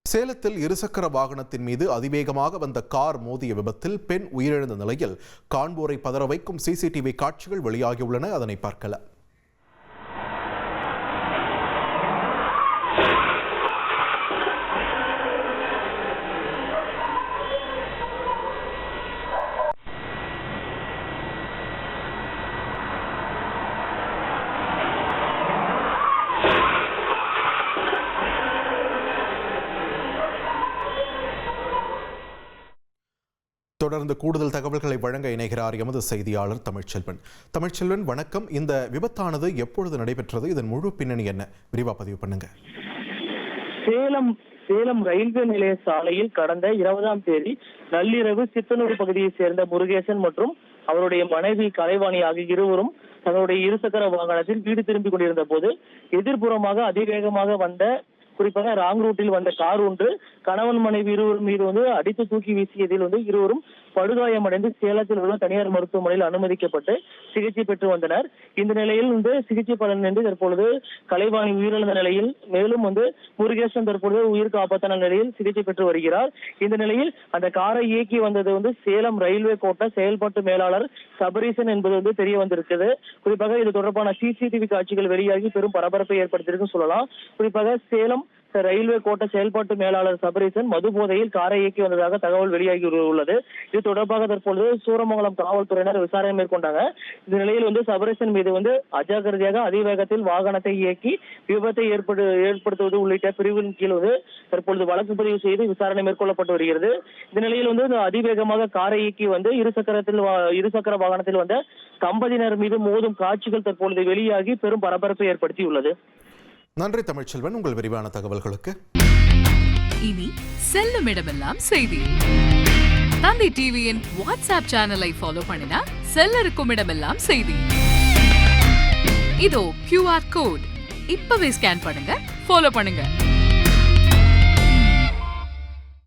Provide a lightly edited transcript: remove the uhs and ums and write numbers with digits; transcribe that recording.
சேலத்தில் இருசக்கர வாகனத்தின் மீது அதிவேகமாக வந்த கார் மோதிய விபத்தில் பெண் உயிரிழந்த நிலையில் காண்போரை பதற வைக்கும் சிசிடிவி காட்சிகள் வெளியாகியுள்ளன. அதனை பார்க்கலாம். தொடர்ந்து கூடுதல் தகவல்களை வழங்க இணைகிறார் எமது செய்தியாளர் தமிழ்ச்செல்வன். தமிழ்ச்செல்வன், வணக்கம். இந்த விபத்தானது எப்பொழுது நடைபெற்றது? இதன் முழு பின்னணி என்ன? விரிவா பதிவு பண்ணுங்க. சேலம் ரயில்வே நிலைய சாலையில் கடந்த 20ஆம் தேதி நள்ளிரவு சித்தனூர் பகுதியை சேர்ந்த முருகேசன் மற்றும் அவருடைய மனைவி கலைவாணி ஆகிய இருவரும் தங்களுடைய இருசக்கர வாகனத்தில் வீடு திரும்பிக் கொண்டிருந்த போது எதிர்ப்புறமாக அதிவேகமாக வந்த, குறிப்பாக ராங் ரூட்டில் வந்த கார் ஒன்று கணவன் மனைவி இருவர் மீது அடித்து தூக்கி வீசியதில் இருவரும் படுகாயமடைந்து சேலத்தில் உள்ள தனியார் மருத்துவமனையில் அனுமதிக்கப்பட்டு சிகிச்சை பெற்று வந்தனர். இந்த நிலையில் சிகிச்சை பலனின்றி தற்பொழுது கலைவாணி உயிரிழந்த நிலையில், மேலும் முருகேசன் தற்பொழுது உயிருக்கு ஆபத்தான நிலையில் சிகிச்சை பெற்று வருகிறார். இந்த நிலையில் அந்த காரை இயக்கி வந்தது சேலம் ரயில்வே கோட்ட செயல்பாட்டு மேலாளர் சபரீசன் என்பது தெரிய வந்திருக்கிறது. குறிப்பாக இது தொடர்பான சிசிடிவி காட்சிகள் வெளியாகி பெரும் பரபரப்பை ஏற்படுத்தியிருக்குன்னு சொல்லலாம். குறிப்பாக சேலம் ரயில்வே கோட்ட செயல்பாட்டு மேலாளர் சபரீசன் மது போதையில் காரை இயக்கி வந்ததாக தகவல் வெளியாகி உள்ளது. இது தொடர்பாக தற்பொழுது சூரமங்கலம் காவல்துறையினர் விசாரணை மேற்கொண்டாங்க. இந்த நிலையில் சபரீசன் மீது அஜாக்கிரதையாக அதிவேகத்தில் வாகனத்தை இயக்கி விபத்தை ஏற்படுத்துவது உள்ளிட்ட பிரிவின் கீழ் தற்பொழுது வழக்கு பதிவு செய்து விசாரணை மேற்கொள்ளப்பட்டு வருகிறது. இந்த நிலையில் அதிவேகமாக காரை இயக்கி இருசக்கர வாகனத்தில் வந்த தம்பதியினர் மீது மோதும் காட்சிகள் தற்பொழுது வெளியாகி பெரும் பரபரப்பை ஏற்படுத்தியுள்ளது. நன்றி தமிழ்ச்செல்வன், உங்கள் விரிவான தகவல்களுக்கு. இனி செல்லும் இடமெல்லாம் செய்தி. தந்தி டிவியின் வாட்ஸ்அப் சேனலை ஃபாலோ பண்ணினா செல்லருக்கும் இடமெல்லாம் செய்தி. இதோ QR கோட் இப்பவே ஸ்கேன் பண்ணுங்க, ஃபாலோ பண்ணுங்க.